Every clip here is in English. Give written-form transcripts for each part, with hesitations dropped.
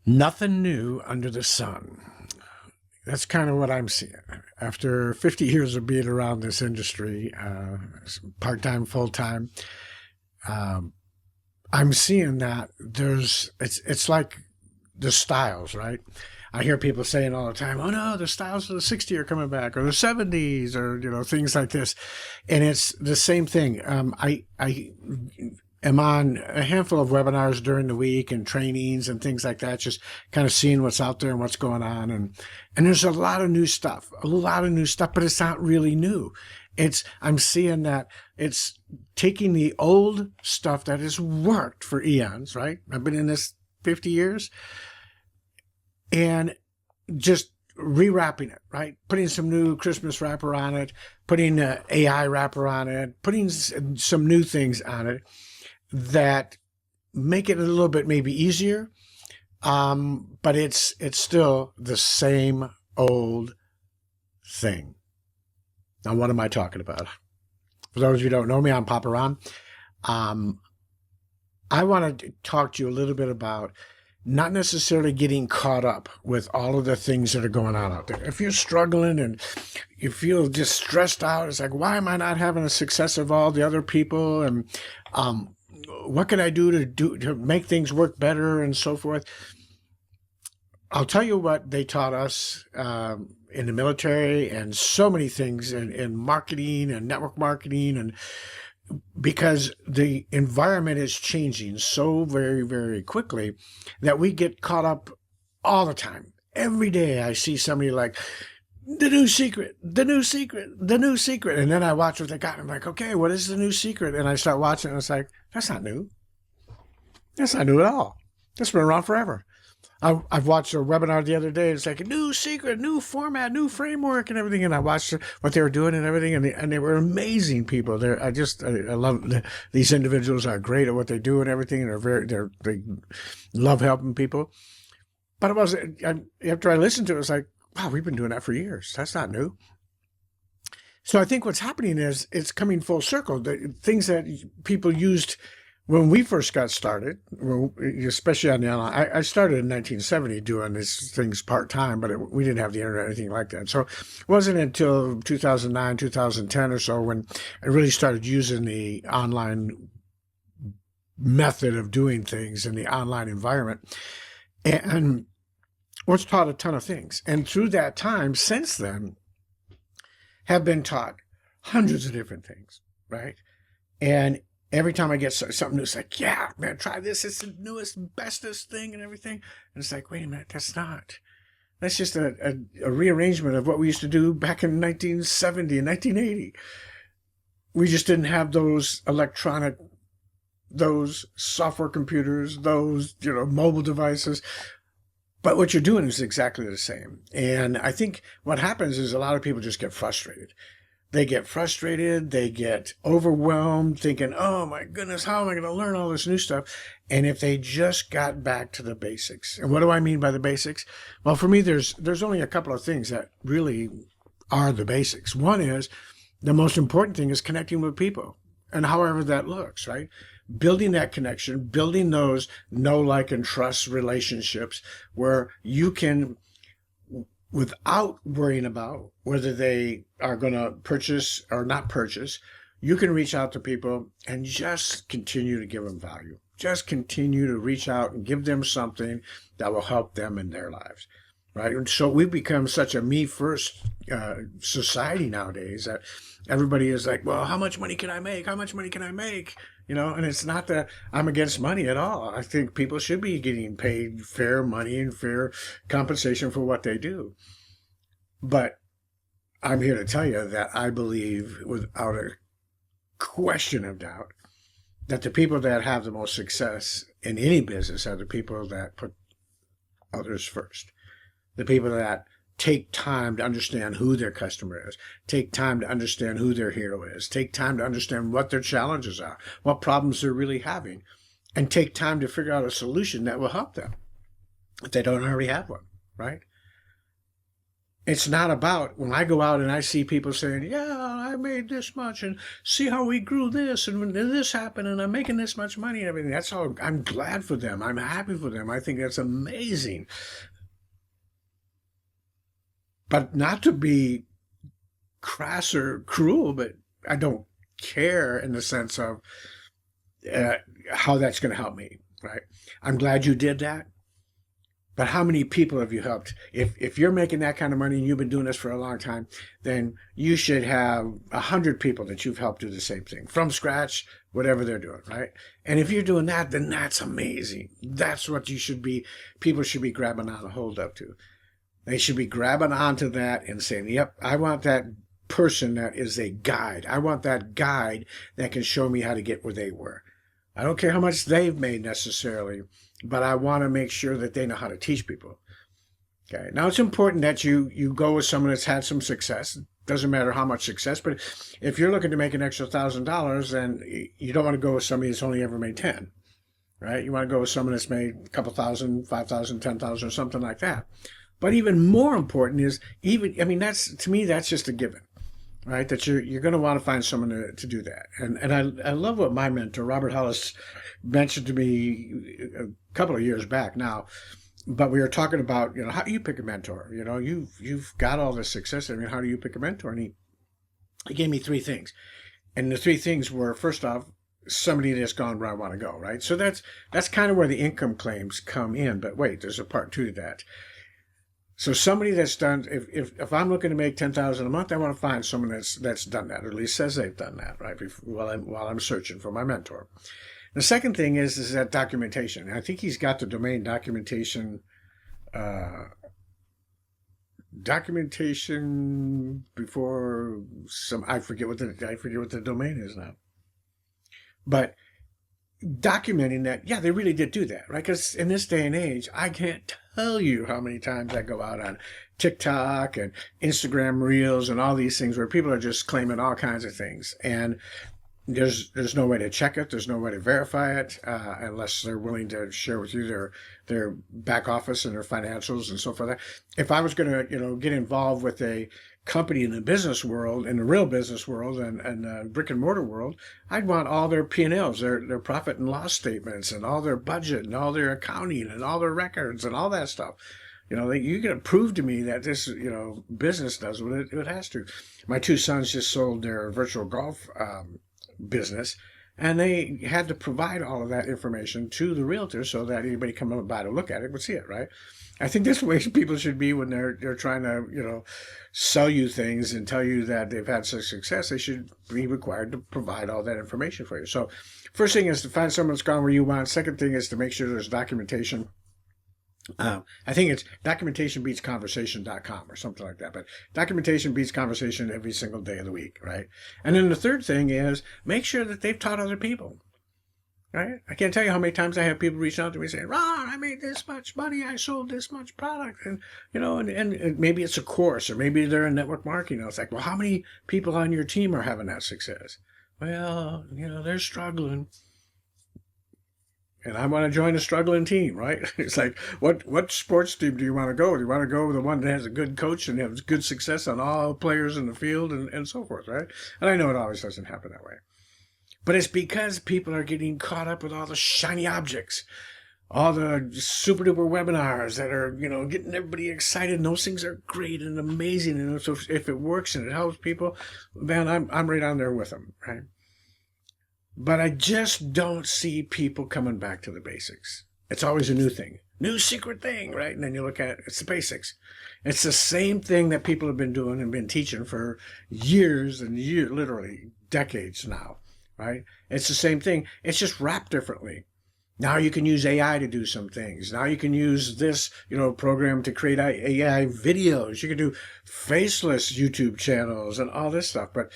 Nothing new under the sun. That's kind of what I'm seeing. After 50 years of being around this industry, part time, full time, um, I'm seeing that it's like the styles, right? I hear people saying all the time, "Oh no, the styles of the '60s are coming back, or the '70s, or things like this," and it's the same thing. I am on a handful of webinars during the week and trainings and things like that, just kind of seeing what's out there and what's going on. And there's a lot of new stuff, but it's not really new. I'm seeing that it's taking the old stuff that has worked for eons, right? I've been in this 50 years and just rewrapping it, right? Putting some new Christmas wrapper on it, putting AI wrapper on it, putting some new things on it that make it a little bit maybe easier, but it's still the same old thing. Now, what am I talking about? For those of you who don't know me, I'm Papa Ron. I want to talk to you a little bit about not necessarily getting caught up with all of the things that are going on out there. If you're struggling and you feel just stressed out, it's like, why am I not having the success of all the other people? And what can I do to make things work better and so forth? I'll tell you what they taught us in the military and so many things in marketing and network marketing, and because the environment is changing so very, very quickly that we get caught up all the time. Every day I see somebody like, the new secret, the new secret, the new secret. And then I watch what they got. And I'm like, okay, what is the new secret? And I start watching and it's like, that's not new. That's not new at all. That's been around forever. I've watched a webinar the other day. It's like a new secret, new format, new framework, and everything. And I watched what they were doing and everything, and they were amazing people. I love these individuals are great at what they do and everything, and they love helping people. But after I listened to it, it's like, wow, we've been doing that for years. That's not new. So I think what's happening is it's coming full circle. The things that people used when we first got started, especially on the online, I started in 1970 doing these things part-time, but we didn't have the internet or anything like that. So it wasn't until 2009, 2010 or so when I really started using the online method of doing things in the online environment. And was taught a ton of things. And through that time, since then, have been taught hundreds of different things, right? And every time I get something new, it's like, yeah, man, try this. It's the newest, bestest thing and everything. And it's like, wait a minute, that's just a rearrangement of what we used to do back in 1970 and 1980. We just didn't have those software computers, those, mobile devices. But what you're doing is exactly the same. And I think what happens is a lot of people just get frustrated. They get frustrated, they get overwhelmed, thinking, oh my goodness, how am I going to learn all this new stuff? And if they just got back to the basics. And what do I mean by the basics? Well, for me, there's only a couple of things that really are the basics. One is, the most important thing is connecting with people, and however that looks, right? Building that connection, building those know, like, and trust relationships where you can, without worrying about whether they are going to purchase or not purchase, you can reach out to people and just continue to give them value. Just continue to reach out and give them something that will help them in their lives, right? And so we've become such a me first society nowadays that everybody is like, well, how much money can I make? How much money can I make? And it's not that I'm against money at all. I think people should be getting paid fair money and fair compensation for what they do. But I'm here to tell you that I believe without a question of doubt that the people that have the most success in any business are the people that put others first. The people that take time to understand who their customer is, take time to understand who their hero is, take time to understand what their challenges are, what problems they're really having, and take time to figure out a solution that will help them if they don't already have one, right? It's not about when I go out and I see people saying, yeah, I made this much and see how we grew this and when this happened and I'm making this much money and everything. That's all. I'm glad for them. I'm happy for them. I think that's amazing. But not to be crass or cruel, but I don't care in the sense of uh, how that's going to help me, right? I'm glad you did that. But how many people have you helped? If you're making that kind of money and you've been doing this for a long time, then you should have 100 people that you've helped do the same thing from scratch, whatever they're doing, right? And if you're doing that, then that's amazing. That's what you should be. People should be grabbing on a hold up to. They should be grabbing onto that and saying, "Yep, I want that person that is a guide. I want that guide that can show me how to get where they were. I don't care how much they've made necessarily, but I want to make sure that they know how to teach people." Okay. Now it's important that you go with someone that's had some success. Doesn't matter how much success, but if you're looking to make an extra $1,000, then you don't want to go with somebody that's only ever made 10, right? You want to go with someone that's made a couple thousand, 5,000, 10,000, or something like that. But even more important is I mean, that's, to me, that's just a given, right? That you're going to want to find someone to do that. And I love what my mentor, Robert Hollis, mentioned to me a couple of years back now. But we were talking about, how do you pick a mentor? You've got all this success. I mean, how do you pick a mentor? And he gave me three things. And the three things were, first off, somebody that's gone where I want to go, right? So that's kind of where the income claims come in. But wait, there's a part two to that. So somebody that's done, if I'm looking to make 10,000 a month, I want to find someone that's done that, or at least says they've done that, right? While I'm searching for my mentor. The second thing is that documentation. I think he's got the domain documentation before some. I forget what the domain is now. But documenting that, yeah, they really did do that, right? Because in this day and age, I can't tell you how many times I go out on TikTok and Instagram Reels and all these things where people are just claiming all kinds of things, and there's no way to check it, there's no way to verify it, unless they're willing to share with you their back office and their financials and so forth. If I was going to get involved with a company in the business world, in the real business world and brick and mortar world, I'd want all their P&Ls, their profit and loss statements, and all their budget and all their accounting and all their records and all that stuff. You can prove to me that this business does what it has to. My two sons just sold their virtual golf business, and they had to provide all of that information to the realtor so that anybody coming by to look at it would see it, right? I think that's the way people should be when they're trying to sell you things and tell you that they've had such success. They should be required to provide all that information for you. So first thing is to find someone that's gone where you want. Second thing is to make sure there's documentation. I think it's documentationbeatsconversation.com or something like that. But documentation beats conversation every single day of the week, right? And then the third thing is make sure that they've taught other people, right? I can't tell you how many times I have people reach out to me saying, Ron, I made this much money, I sold this much product. And, and maybe it's a course, or maybe they're in network marketing. It's like, well, how many people on your team are having that success? Well, they're struggling. And I want to join a struggling team, right? It's like, what sports team do you want to go with? You want to go with the one that has a good coach and has good success on all players in the field and so forth, right? And I know it always doesn't happen that way. But it's because people are getting caught up with all the shiny objects, all the super duper webinars that are, getting everybody excited. And those things are great and amazing. And so if it works and it helps people, then I'm right on there with them, right? But I just don't see people coming back to the basics. It's always a new thing, new secret thing, right? And then you look at it, it's the basics. It's the same thing that people have been doing and been teaching for years and years, literally decades now, right? It's the same thing. It's just wrapped differently. Now you can use AI to do some things. Now you can use this, program to create AI videos. You can do faceless YouTube channels and all this stuff. But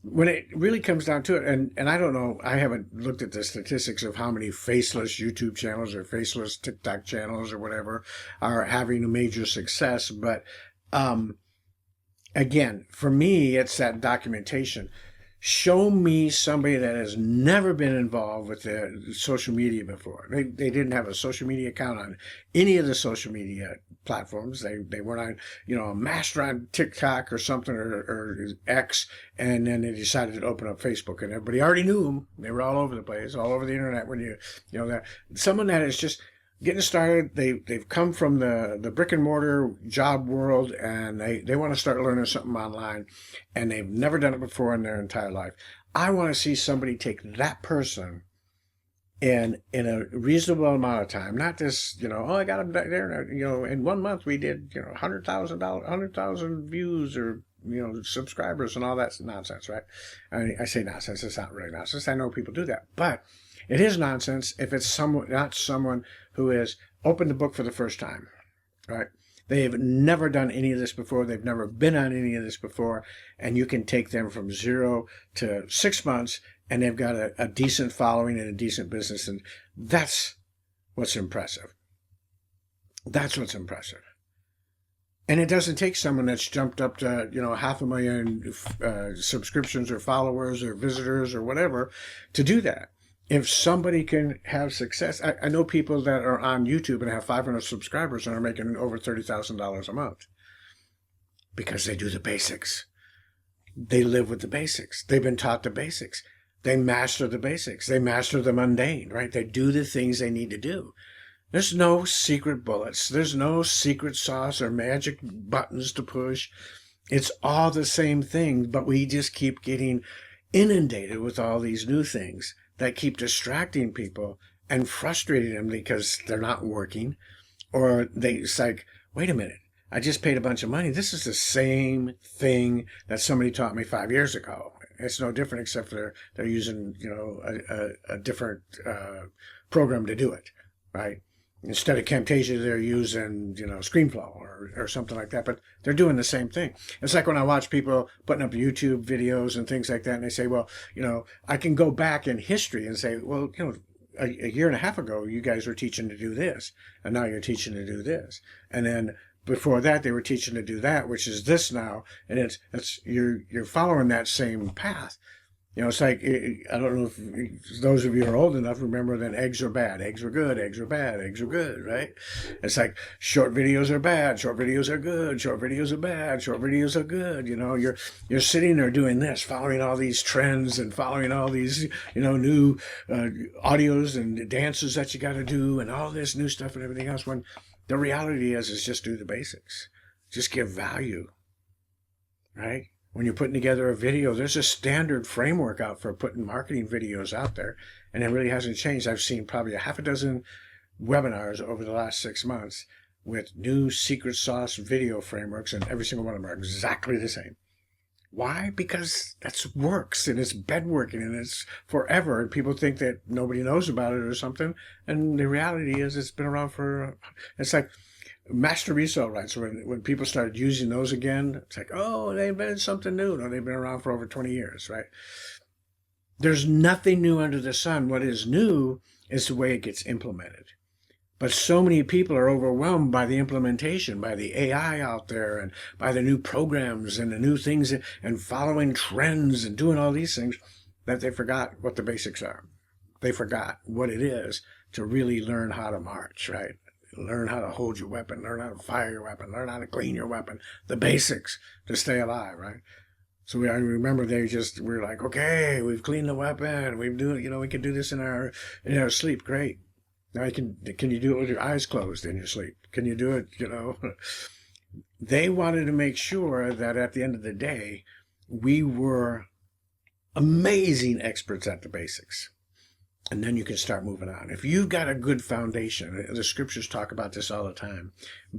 when it really comes down to it, and I don't know, I haven't looked at the statistics of how many faceless YouTube channels or faceless TikTok channels or whatever are having a major success. But again, for me, it's that documentation. Show me somebody that has never been involved with the social media before. They didn't have a social media account on any of the social media platforms. They weren't on, a master on TikTok or something, or X, and then they decided to open up Facebook, and everybody already knew them. They were all over the place, all over the internet. When that someone that is just getting started, they've come from the brick and mortar job world, and they want to start learning something online, and they've never done it before in their entire life. I want to see somebody take that person in a reasonable amount of time, not this, I got them there, in 1 month we did, $100,000 views, or subscribers, and all that nonsense, right? I say nonsense. It's not really nonsense. I know people do that, but it is nonsense if it's not someone who has opened the book for the first time, right? They've never done any of this before. They've never been on any of this before. And you can take them from 0 to 6 months, and they've got a decent following and a decent business. And that's what's impressive. That's what's impressive. And it doesn't take someone that's jumped up to, 500,000 subscriptions or followers or visitors or whatever to do that. If somebody can have success, I know people that are on YouTube and have 500 subscribers and are making over $30,000 a month because they do the basics. They live with the basics. They've been taught the basics. They master the basics. They master the mundane, right? They do the things they need to do. There's no secret bullets. There's no secret sauce or magic buttons to push. It's all the same thing, but we just keep getting inundated with all these new things that keep distracting people and frustrating them because they're not working. Or it's like, wait a minute, I just paid a bunch of money. This is the same thing that somebody taught me 5 years ago. It's no different, except for they're using, a different program to do it, right? Instead of Camtasia, they're using, ScreenFlow or something like that. But they're doing the same thing. It's like when I watch people putting up YouTube videos and things like that, and they say, well, I can go back in history and say, well, a year and a half ago, you guys were teaching to do this, and now you're teaching to do this. And then before that, they were teaching to do that, which is this now. And you're following that same path. It's like, I don't know if those of you who are old enough remember that eggs are bad, eggs are good, eggs are bad, eggs are good, right? It's like short videos are bad, short videos are good, short videos are bad, short videos are good. You're sitting there doing this, following all these trends and following all these, new audios and dances that you got to do and all this new stuff and everything else. When the reality is just do the basics. Just give value, right? When you're putting together a video, there's a standard framework out for putting marketing videos out there, and it really hasn't changed. I've seen probably a half a dozen webinars over the last 6 months with new secret sauce video frameworks, and every single one of them are exactly the same. Why? Because that works, and it's bedworking, and it's forever, and people think that nobody knows about it or something, and the reality is it's been around it's like master resale rights. When people started using those again, it's like, oh, they invented something new. No, they've been around for over 20 years, right? There's nothing new under the sun. What is new is the way it gets implemented. But so many people are overwhelmed by the implementation, by the AI out there, and by the new programs and the new things, and following trends and doing all these things, that they forgot what the basics are. They forgot what it is to really learn how to march, right? Learn how to hold your weapon, learn how to fire your weapon, learn how to clean your weapon, the basics to stay alive, right? So I remember we're like, okay, we've cleaned the weapon, we can do this in our sleep, great. Now can you do it with your eyes closed in your sleep? Can you do it, They wanted to make sure that at the end of the day, we were amazing experts at the basics. And then you can start moving on. If you've got a good foundation, the scriptures talk about this all the time.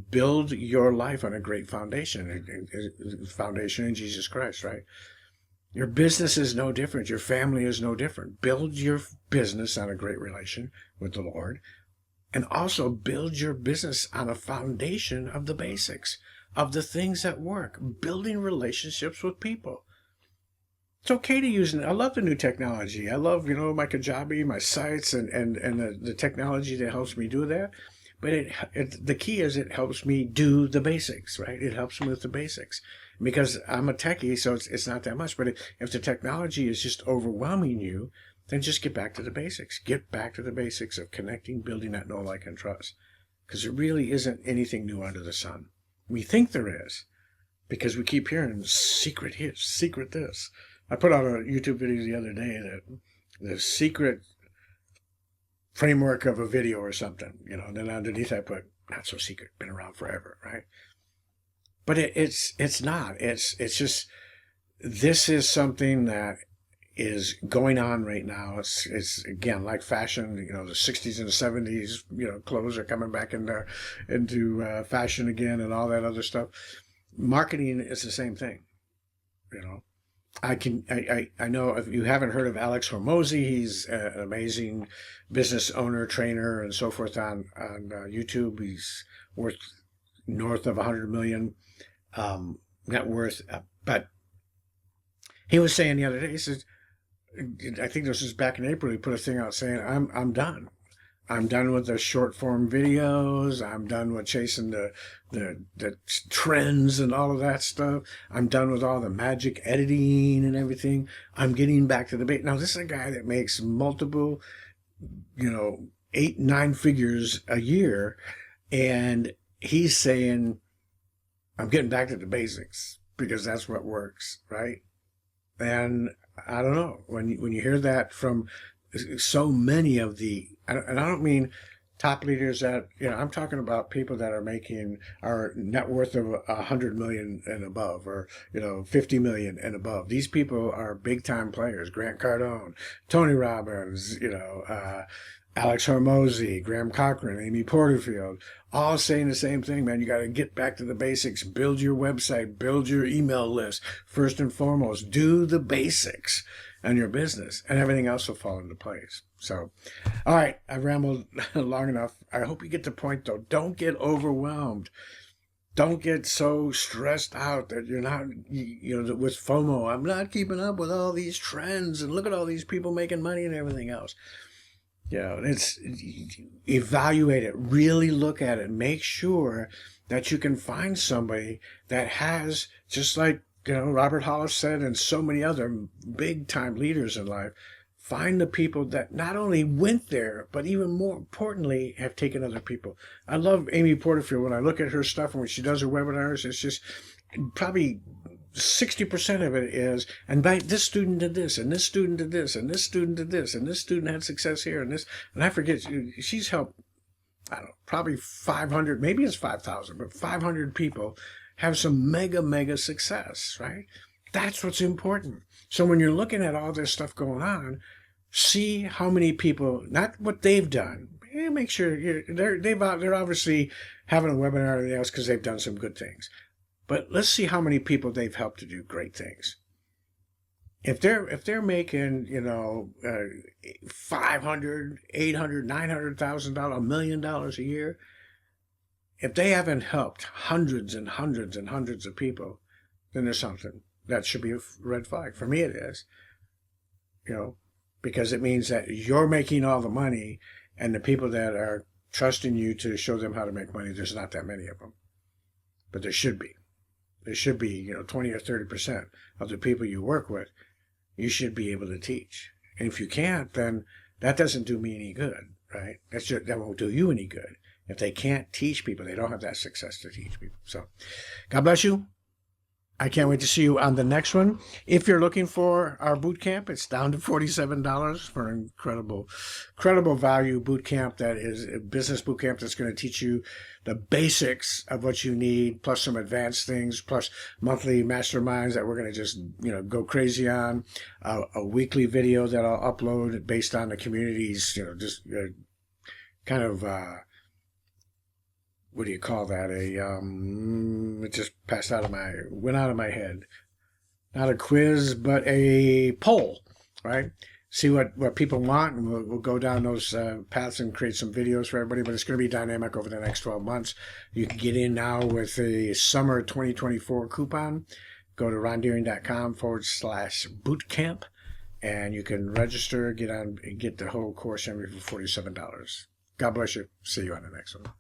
Build your life on a great foundation. Foundation in Jesus Christ, right? Your business is no different. Your family is no different. Build your business on a great relation with the Lord. And also build your business on a foundation of the basics, of the things that work. Building relationships with people. It's okay to use it. I love the new technology. I love, my Kajabi, my sites, and the technology that helps me do that. But the key is it helps me do the basics, right? It helps me with the basics. because I'm a techie, so it's not that much. But if the technology is just overwhelming you, then just get back to the basics. Get back to the basics of connecting, building that know, like, and trust. Because there really isn't anything new under the sun. We think there is, because we keep hearing secret here, secret this. I put out a YouTube video the other day that the secret framework of a video or something, and then underneath I put not so secret, been around forever, right? But it's not. It's just, this is something that is going on right now. It's again like fashion. The 60s and the 70s. Clothes are coming back into fashion again, and all that other stuff. Marketing is the same thing. I know if you haven't heard of Alex Hormozi, he's an amazing business owner, trainer, and so forth on YouTube. He's worth north of 100 million net worth. But he was saying the other day, he says, I think this was back in April, he put a thing out saying, I'm done. I'm done with the short form videos. I'm done with chasing the trends and all of that stuff. I'm done with all the magic editing and everything. I'm getting back to the bait. Now, this is a guy that makes multiple, 8, 9 figures a year. And he's saying, I'm getting back to the basics because that's what works, right? And I don't know, when you hear that from so many of the, and I don't mean top leaders that, I'm talking about people that are making our net worth of 100 million and above, or 50 million and above. These people are big time players. Grant Cardone, Tony Robbins, Alex Hormozi, Graham Cochran, Amy Porterfield, all saying the same thing, man. You got to get back to the basics. Build your website, build your email list. First and foremost, do the basics on your business, and everything else will fall into place. So, all right, I've rambled long enough. I hope you get the point, though. Don't get overwhelmed. Don't get so stressed out that you're not, with FOMO. I'm not keeping up with all these trends, and look at all these people making money and everything else. It's evaluate it, really look at it, make sure that you can find somebody that has, just like Robert Hollis said, and so many other big time leaders in life, find the people that not only went there, but even more importantly, have taken other people. I love Amy Porterfield. When I look at her stuff and when she does her webinars, it's just probably 60% of it is, and this student did this, and this student did this, and this student did this, and this student had success here, and this, and I forget, she's helped, I don't know, probably 500, maybe it's 5,000, but 500 people have some mega success, right? That's what's important. So when you're looking at all this stuff going on, see how many people, not what they've done, make sure they're obviously having a webinar or anything else because they've done some good things. But let's see how many people they've helped to do great things. If they're making, $500,000, $800,000, $900,000, $1 million a year, if they haven't helped hundreds and hundreds and hundreds of people, then there's something that should be a red flag. For me, it is, because it means that you're making all the money, and the people that are trusting you to show them how to make money, there's not that many of them, but there should be. There should be, 20 or 30% of the people you work with, you should be able to teach. And if you can't, then that doesn't do me any good, right? That won't do you any good. If they can't teach people, they don't have that success to teach people. So, God bless you. I can't wait to see you on the next one. If you're looking for our boot camp, it's down to $47 for an incredible value boot camp. That is a business boot camp that's going to teach you the basics of what you need, plus some advanced things, plus monthly masterminds that we're going to just, go crazy on, a weekly video that I'll upload based on the community's, kind of, what do you call that? It just went out of my head. Not a quiz, but a poll, right? See what people want, and we'll go down those paths and create some videos for everybody, but it's going to be dynamic over the next 12 months. You can get in now with the summer 2024 coupon. Go to rondeering.com/bootcamp, and you can register, get the whole course for $47. God bless you. See you on the next one.